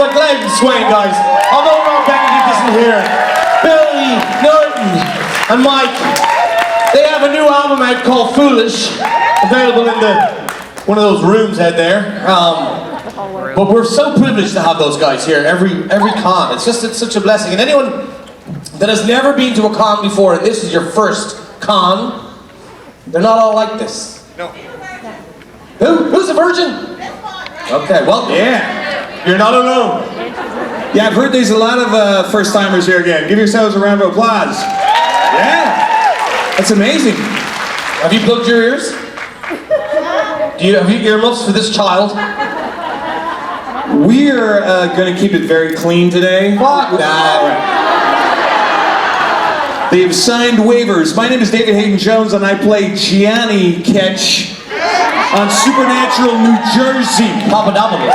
the Glen Swain guys. Although Rob Benedict isn't here, Billy, Norton, and Mike, they have a new album out called Foolish, available in one of those rooms out there. But we're so privileged to have those guys here every con. It's such a blessing. And anyone that has never been to a con before, and this is your first con, they're not all like this. No. Who's a virgin? Okay, well, yeah. You're not alone. Yeah, I've heard there's a lot of first-timers here again. Give yourselves a round of applause. Yeah. That's amazing. Have you plugged your ears? Have you earmuffs for this child? We're going to keep it very clean today. Fuck that. They've signed waivers. My name is David Hayden Jones, and I play Gianni Ketch on Supernatural New Jersey. Papadopoulos.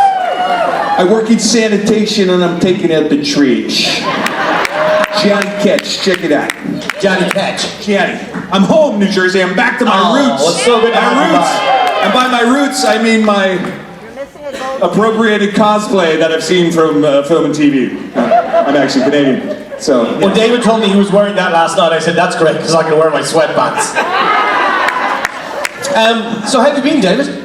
I work in sanitation, and I'm taking out the trash. Gianni Ketch, check it out. Gianni Ketch. Gianni. I'm home, New Jersey. I'm back to my roots. It's so good to have you back. And by my roots, I mean my appropriated cosplay that I've seen from film and TV. I'm actually Canadian. So, yeah. When David told me he was wearing that last night, I said, that's great, because I can wear my sweatpants. So how have you been, David?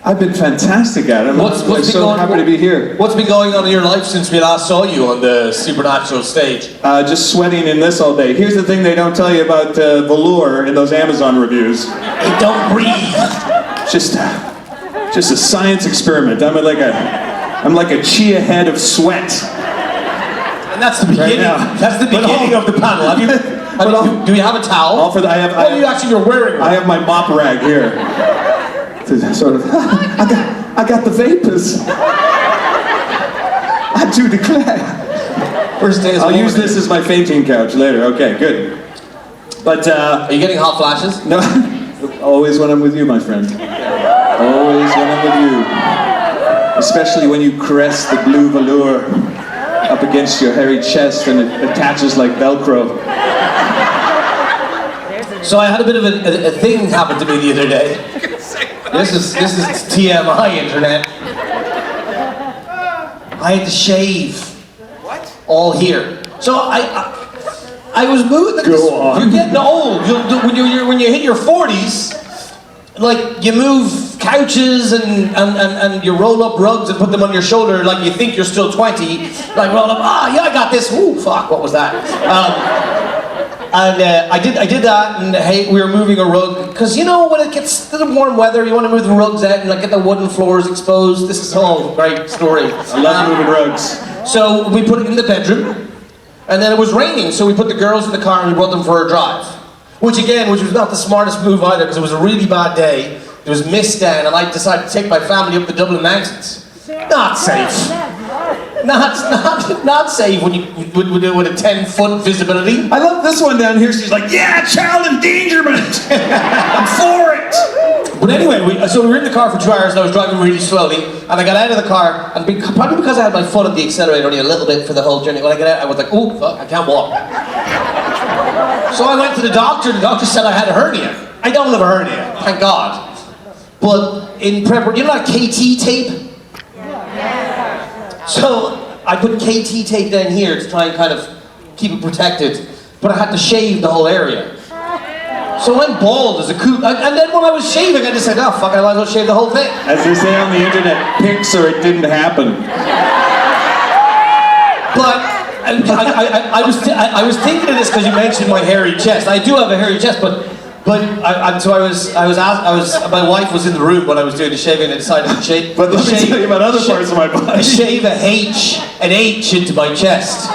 I've been fantastic at it. I'm so happy to be here. What's been going on in your life since we last saw you on the Supernatural stage? Just sweating in this all day. Here's the thing they don't tell you about velour in those Amazon reviews. It don't breathe. Just a science experiment. I'm like a chia head of sweat. And that's the beginning. Right, that's the beginning of the panel. Do you have a towel? What are you actually wearing? I have my mop rag here. Sort of. I got the vapors. I do declare. First day. I'll use this as my fainting couch later. Okay, good. But are you getting hot flashes? No. Always when I'm with you, my friend. Always when I'm with you. Especially when you caress the blue velour up against your hairy chest and it attaches like Velcro. So I had a bit of a thing happen to me the other day. This is TMI internet. I had to shave. What? All here. So I was moving. Go on. You're getting old. When you hit your 40s, like you move couches and you roll up rugs and put them on your shoulder like you think you're still 20. Like roll up. Yeah, I got this. Ooh, fuck. What was that? And I did that, and hey, we were moving a rug, because you know when it gets to the warm weather, you want to move the rugs out and like get the wooden floors exposed. This is all a great story. I love moving rugs. So we put it in the bedroom, and then it was raining, so we put the girls in the car and we brought them for a drive. Which was not the smartest move either, because it was a really bad day. There was mist down, and I decided to take my family up the Dublin Mountains. Not safe. Not safe when you would do it with a 10-foot visibility. I love this one down here. She's like, yeah, child endangerment. I'm for it. But anyway, so we were in the car for 2 hours and I was driving really slowly, and I got out of the car, and probably because I had my foot on the accelerator only a little bit for the whole journey, when I got out I was like, oh fuck, I can't walk. So I went to the doctor, and the doctor said I had a hernia. I don't have a hernia, thank God. But in preparation, you know that KT tape? So I put KT tape down here to try and kind of keep it protected, but I had to shave the whole area. So I'm bald as a coot. And then when I was shaving, I just said, oh fuck, I might as well shave the whole thing. As they say on the internet, pics or it didn't happen. But I was thinking of this because you mentioned my hairy chest. I do have a hairy chest, but my wife was in the room when I was doing the shaving and I decided to shave. But let me tell you about other parts of my body. Shave an H into my chest.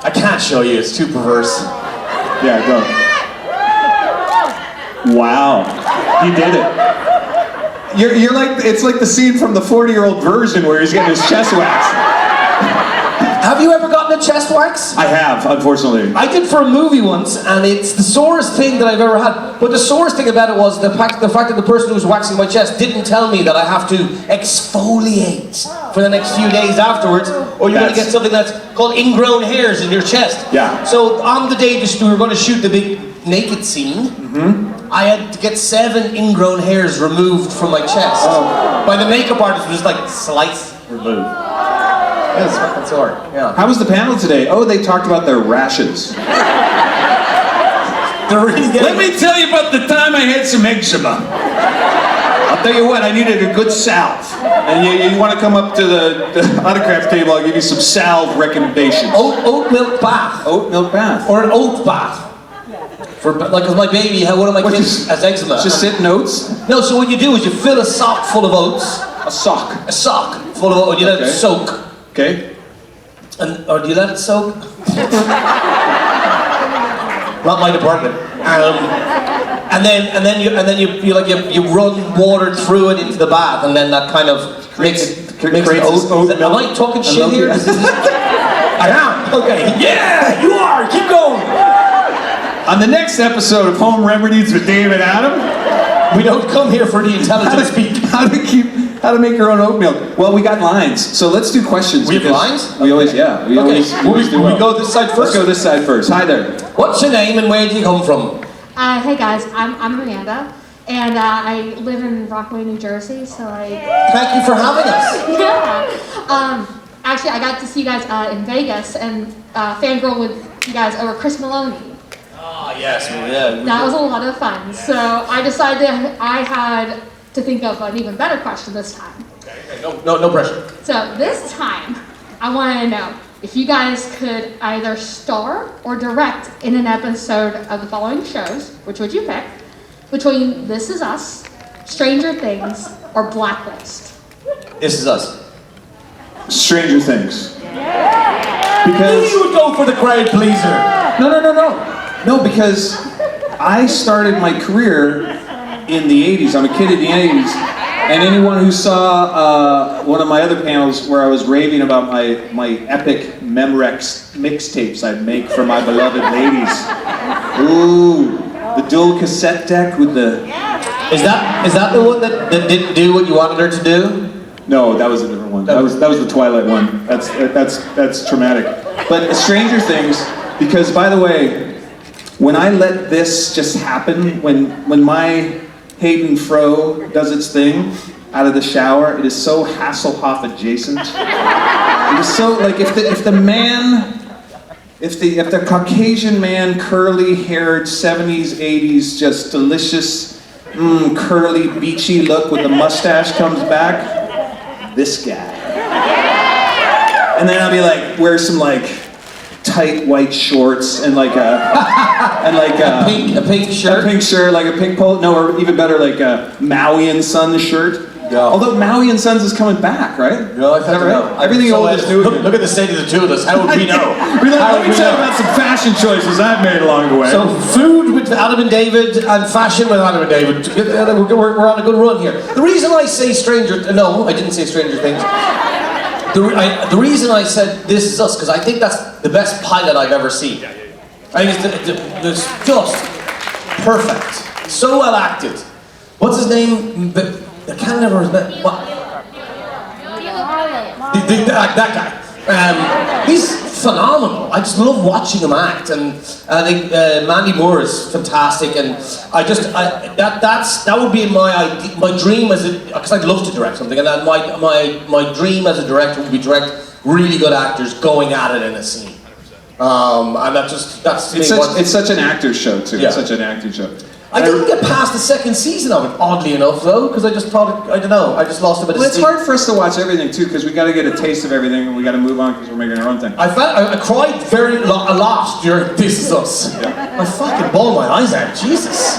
I can't show you, it's too perverse. Yeah, go. Wow, he did it. You're like, it's like the scene from the 40-year-old version where he's getting his chest waxed. Have you ever gotten a chest wax? I have, unfortunately. I did for a movie once, and it's the sorest thing that I've ever had. But the sorest thing about it was the fact that the person who was waxing my chest didn't tell me that I have to exfoliate for the next few days afterwards, or you're going to get something that's called ingrown hairs in your chest. Yeah. So on the day we were going to shoot the big naked scene, I had to get 7 ingrown hairs removed from my chest. By the makeup artist, who just like slice. remove. Yeah, it's fucking sore. Yeah. How was the panel today? Oh, they talked about their rashes. They're really getting... Let me tell you about the time I had some eczema. I'll tell you what, I needed a good salve. And you want to come up to the autograph table, I'll give you some salve recommendations. Oat milk bath. Oat milk bath. Or an oat bath. For, like, cause my baby, one of my kids has eczema. Just sit in oats? No, so what you do is you fill a sock full of oats. A sock? A sock full of oats, and you let it soak. Okay. Or do you let it soak? Not my department. And then you run water through it into the bath, and then that kind of makes it oat. Am I talking shit here? I am. Okay. Yeah, you are. Keep going. On the next episode of Home Remedies with Dave and Adam, we don't come here for the intelligent speak. How to make your own oat milk. Well, we got lines, so let's do questions. We have lines? We always, yeah. We always do well. We go this side first? Let's go this side first. Hi there. What's your name and where do you come from? Hey guys, I'm Amanda, and I live in Rockaway, New Jersey, so Thank you for having us. Yeah. Actually, I got to see you guys in Vegas and fangirl with you guys over Chris Maloney. Ah, yes, well, yeah. That was a lot of fun. So I decided I had to think of an even better question this time. Okay. No pressure. So this time, I want to know if you guys could either star or direct in an episode of the following shows, which would you pick? Between This Is Us, Stranger Things, or Blacklist? This Is Us. Stranger Things. Because you would go for the crowd pleaser. No, because I started my career in the 80s. I'm a kid in the 80s. And anyone who saw one of my other panels where I was raving about my epic Memrex mixtapes I'd make for my beloved ladies. Ooh, the dual cassette deck with the... Is that the one that didn't do what you wanted her to do? No, that was a different one. That was the Twilight one. That's traumatic. But Stranger Things, because by the way, when I let this just happen, when my Hayden fro does its thing out of the shower, it is so Hasselhoff adjacent. It is so like if the Caucasian man, curly haired 70s, 80s, just delicious, curly, beachy look with the mustache comes back, this guy. And then I'll be like, wear some like tight white shorts and like a pink shirt, like a pink polo. No, or even better, like a Maui and Sons shirt. Yeah. Although Maui and Sons is coming back, right? No, I never know. Everything old is new. Look at the state of the two of us. How would we know? Let me tell you about some fashion choices I've made along the way. So food with Adam and David and fashion with Adam and David. We're on a good run here. The reason I say no, I didn't say Stranger Things. The reason I said This Is Us, because I think that's the best pilot I've ever seen. I think it's just perfect. So well acted. What's his name? I can't remember his name. That guy. He's phenomenal. I just love watching him act, and I think Mandy Moore is fantastic. And that would be my dream because I'd love to direct something, and my dream as a director would be direct really good actors going at it in a scene. And it's such an actor's show too. Yeah. It's such an acting show. I didn't get past the second season of it, oddly enough, though, because I just thought, I don't know, I just lost a bit of steam. It's hard for us to watch everything, too, because we got to get a taste of everything, and we got to move on because we're making our own thing. I cried a lot during This Is Us. Yeah. I fucking bawled my eyes out, Jesus.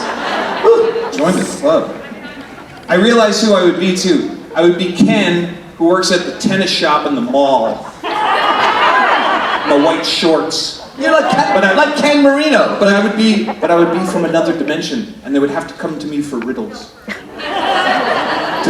Join the club. I realized who I would be, too. I would be Ken, who works at the tennis shop in the mall. In the white shorts. You're like Ken Marino. But I would be from another dimension, and they would have to come to me for riddles.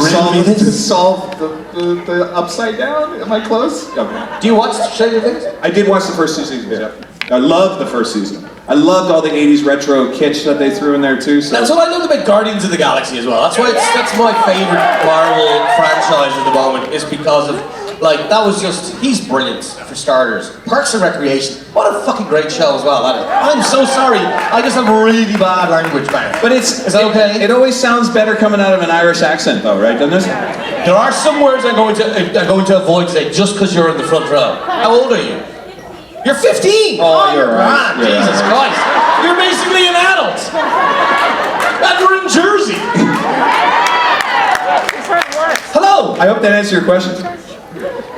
to solve the upside down. Am I close? Okay. Do you watch Stranger Things? I did watch the first 2 seasons. Yeah. I loved the first season. I loved all the 80s retro kitsch that they threw in there too. So. That's what I loved about Guardians of the Galaxy as well. That's my favorite Marvel franchise at the moment, is because of Like, that was just, he's brilliant, for starters. Parks and Recreation, what a fucking great show as well, that is. I'm so sorry, I just have really bad language, man. But is that okay? It always sounds better coming out of an Irish accent, though, right? Doesn't it? There are some words I'm going to avoid today, just because you're in the front row. How old are you? You're 15! Oh, you're right. Jesus Christ. You're basically an adult. And you're in Jersey. Hello. I hope that answers your question.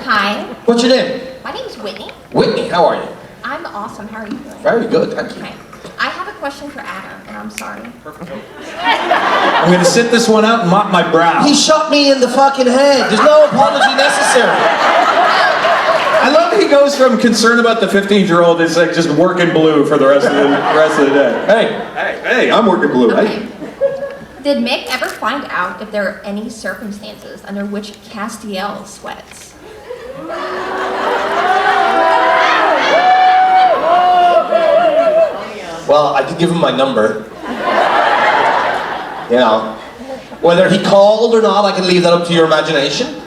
Hi, What's your name? my name's Whitney. Whitney, how are you? I'm awesome. How are you doing? Very good, thank you. Okay. I have a question for Adam, and I'm sorry. I'm gonna sit this one out and mop my brow. He shot me in the fucking head. There's no apology necessary. I love that he goes from concern about the 15-year-old is like just working blue for the rest of the day. Hey, I'm working blue. Okay. Did Mick ever find out if there are any circumstances under which Castiel sweats? Well, I did give him my number. You know, whether he called or not, I can leave that up to your imagination.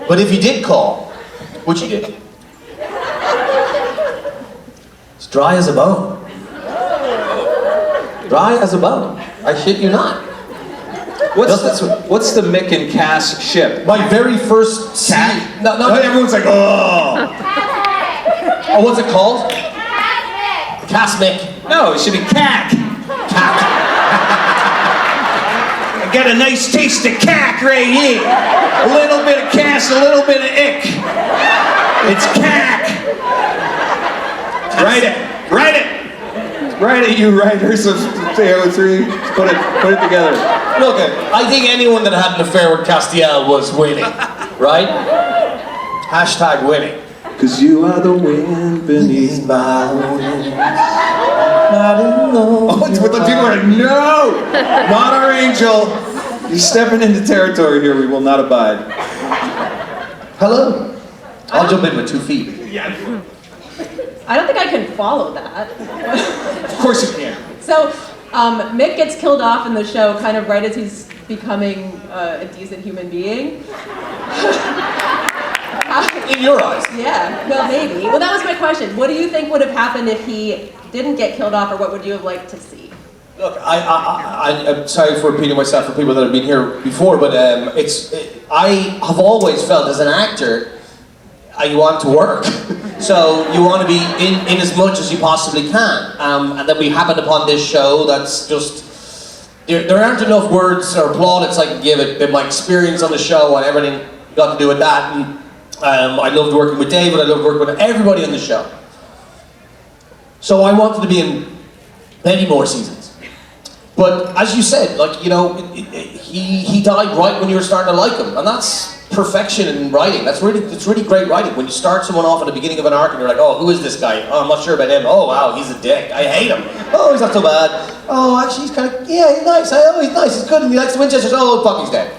But if he did call, which he did, it's dry as a bone. Dry as a bone. I shit you not. What's the Mick and Cass ship? My very first scene. No, Everyone's like, oh. Oh, what's it called? Cass Mick. No, it should be cack. Cack. I got a nice taste of cack right here. A little bit of Cass, a little bit of ick. It's cack. Write it, you writers of AO3. Put it together. Look, I think anyone that had an affair with Castiel was winning, right? Hashtag winning. Cause you are the wind beneath my wings. Oh, it's what the people are like, no! Not our angel. You're stepping into territory here we will not abide. Hello. I'll jump in with 2 feet. I don't think I can follow that. Of course you can. So, Mick gets killed off in the show kind of right as he's becoming a decent human being. In your eyes. Yeah, well, maybe. Well, that was my question. What do you think would have happened if he didn't get killed off, or what would you have liked to see? Look, I'm sorry for repeating myself for people that have been here before, but I have always felt as an actor, you want to work. So you want to be in as much as you possibly can. And then we happened upon this show that's just, there aren't enough words or plaudits I can give it, but my experience on the show and everything got to do with that. And I loved working with David, I loved working with everybody on the show. So I wanted to be in many more seasons. But as you said, like, you know, he died right when you were starting to like him, and that's perfection in writing. It's really great writing. When you start someone off at the beginning of an arc and you're like, oh, who is this guy? Oh, I'm not sure about him. Oh, wow, he's a dick. I hate him. Oh, he's not so bad. Oh, actually, he's kind of, yeah, he's nice. Oh, he's nice. He's good. And he likes the Winchesters. Oh, fuck, he's dead.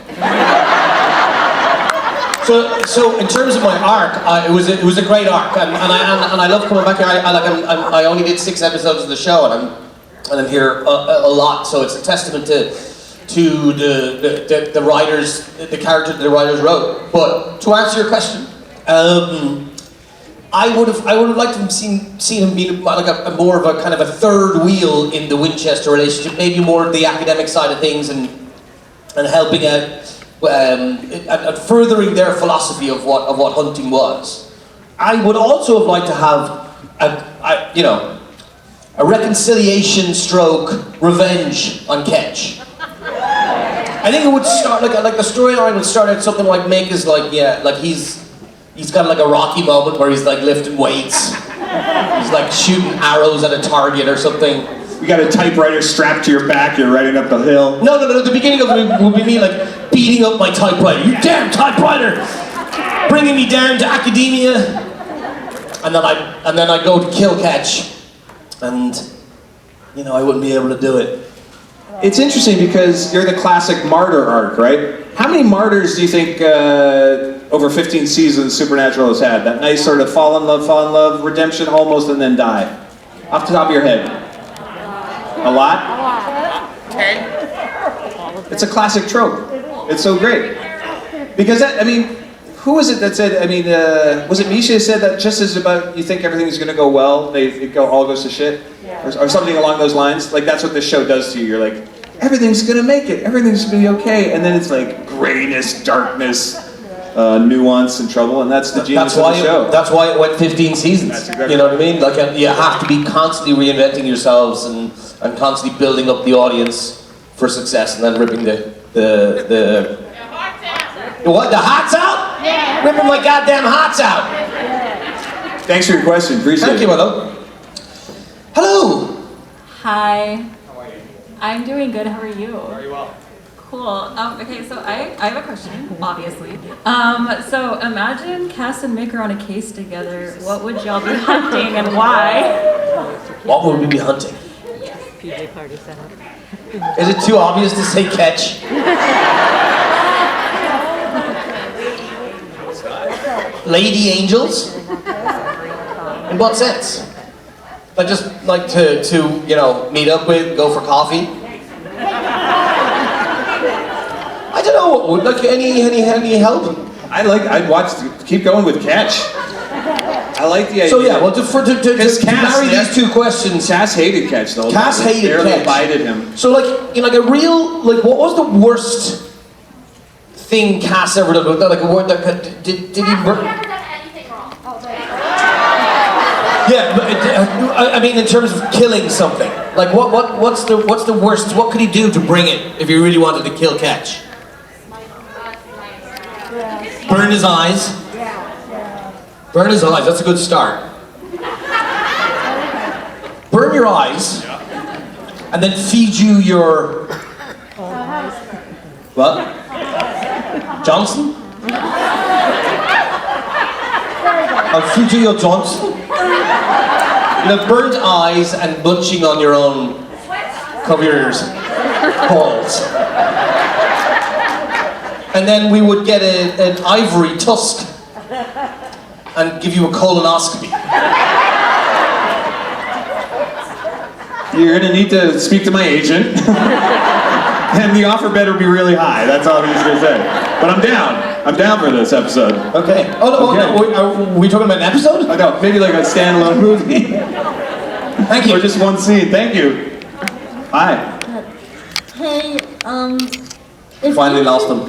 So in terms of my arc, it was a great arc, and I love coming back here. I only did 6 episodes of the show, and I'm here a lot. So it's a testament to the writers, the character that the writers wrote. But to answer your question, I would have liked to have seen him be like a more of a kind of a third wheel in the Winchester relationship, maybe more the academic side of things and helping out. And furthering their philosophy of what hunting was. I would also have liked to have a reconciliation stroke revenge on Ketch. I think it would start like the storyline would start out something like Mick is like, yeah, like he's got like a Rocky moment where he's like lifting weights. He's like shooting arrows at a target or something. You got a typewriter strapped to your back, you're riding up the hill. No, the beginning of it would be me like beating up my typewriter. You damn typewriter! Bringing me down to academia. And then I go to kill Ketch. And, you know, I wouldn't be able to do it. It's interesting because you're the classic martyr arc, right? How many martyrs do you think over 15 seasons Supernatural has had? That nice sort of fall in love, redemption almost, and then die. Off the top of your head. A lot? 10. It's a classic trope. It's so great. Because, who was it that said? I mean, was it Misha who said that just as about you think everything's going to go well, all goes to shit, or something along those lines? Like that's what this show does to you. You're like, everything's going to make it, everything's going to be okay, and then it's like grayness, darkness, nuance, and trouble, and that's the genius of the show. That's why it went 15 seasons. Exactly you know what I mean? Like you have to be constantly reinventing yourselves and constantly building up the audience for success, and then ripping the what? The hearts out? Yeah. Ripping my goddamn hearts out. Thanks for your question. Appreciate it. Thank you, hello. Hello. Hi. How are you? I'm doing good. How are you? Very well. Cool. Okay, so I have a question, obviously. So imagine Cass and Mick are on a case together. What would y'all be hunting and why? What would we be hunting? Yes. PJ party setup. Is it too obvious to say catch? Lady angels? In what sense? Like just like to you know, meet up with, go for coffee? I don't know, what would like any help? I'd watch, keep going with catch. I like the idea. So yeah, well to marry these two questions. Cass hated catch though. Cass hated barely catch. Abided him. So like, you know, like a real, like what was the worst thing Cass ever done? Like a word that did he... Cass never done anything wrong. Yeah, but I mean in terms of killing something. Like what's the worst? What could he do to bring it if he really wanted to kill catch? Burn his eyes. Burn his eyes, that's a good start. Burn your eyes, and then feed you your... What? Johnson? I'll feed you your Johnson? You know, burnt eyes and bunching on your own... Cover your ears. Balls. And then we would get an ivory tusk and give you a colonoscopy. You're gonna need to speak to my agent. And the offer better be really high, that's all I'm just gonna say. But I'm down for this episode. Okay. Oh no, are we talking about an episode? Oh no, maybe like a standalone movie. Thank you. Or just one scene, thank you. Hi. Hey, Finally lost him.